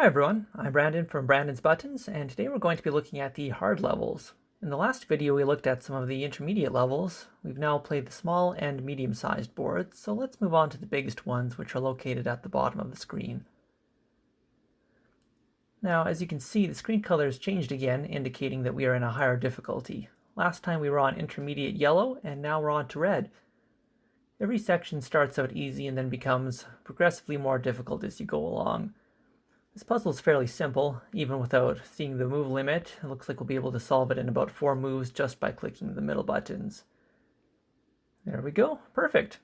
Hi everyone, I'm Brandon from Brandins Buttons, and today we're going to be looking at the hard levels. In the last video we looked at some of the intermediate levels. We've now played the small and medium-sized boards, so let's move on to the biggest ones, which are located at the bottom of the screen. Now, as you can see, the screen color has changed again, indicating that we are in a higher difficulty. Last time we were on intermediate yellow, and now we're on to red. Every section starts out easy and then becomes progressively more difficult as you go along. This puzzle is fairly simple, even without seeing the move limit. It looks like we'll be able to solve it in about 4 moves just by clicking the middle buttons. There we go, perfect.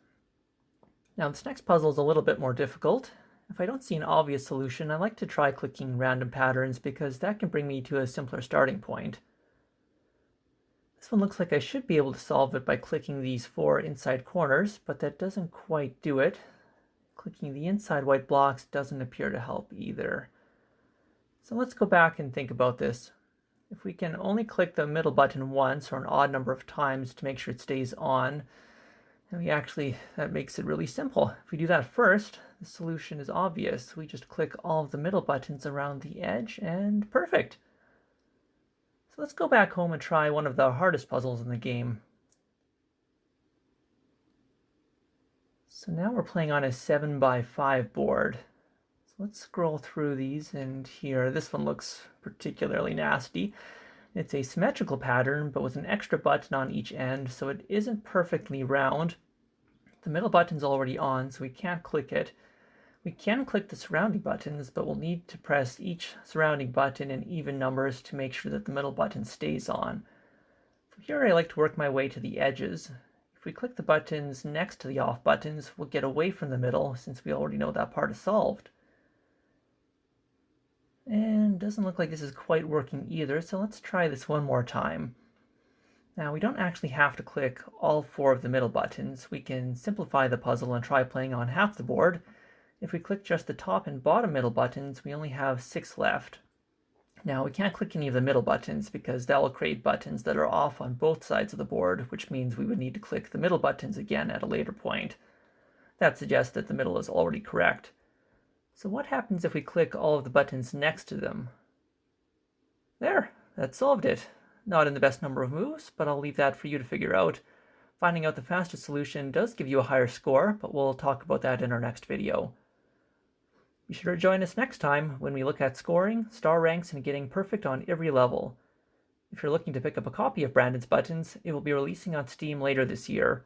Now this next puzzle is a little bit more difficult. If I don't see an obvious solution, I like to try clicking random patterns because that can bring me to a simpler starting point. This one looks like I should be able to solve it by clicking these 4 inside corners, but that doesn't quite do it. Clicking the inside white blocks doesn't appear to help either. So let's go back and think about this. If we can only click the middle button once or an odd number of times to make sure it stays on, then that makes it really simple. If we do that first, the solution is obvious. We just click all of the middle buttons around the edge and perfect. So let's go back home and try one of the hardest puzzles in the game. So now we're playing on a 7x5 board. So let's scroll through these, and here, this one looks particularly nasty. It's a symmetrical pattern, but with an extra button on each end, so it isn't perfectly round. The middle button's already on, so we can't click it. We can click the surrounding buttons, but we'll need to press each surrounding button in even numbers to make sure that the middle button stays on. From here, I like to work my way to the edges. If we click the buttons next to the off buttons, we'll get away from the middle since we already know that part is solved. And doesn't look like this is quite working either, so let's try this one more time. Now we don't actually have to click all 4 of the middle buttons. We can simplify the puzzle and try playing on half the board. If we click just the top and bottom middle buttons, we only have 6 left. Now we can't click any of the middle buttons because that will create buttons that are off on both sides of the board, which means we would need to click the middle buttons again at a later point. That suggests that the middle is already correct. So what happens if we click all of the buttons next to them? There, that solved it. Not in the best number of moves, but I'll leave that for you to figure out. Finding out the fastest solution does give you a higher score, but we'll talk about that in our next video. Be sure to join us next time when we look at scoring, star ranks, and getting perfect on every level. If you're looking to pick up a copy of Brandins Buttons, it will be releasing on Steam later this year.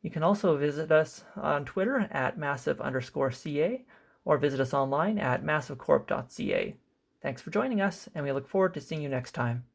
You can also visit us on Twitter at massive_ca or visit us online at massivecorp.ca. Thanks for joining us, and we look forward to seeing you next time.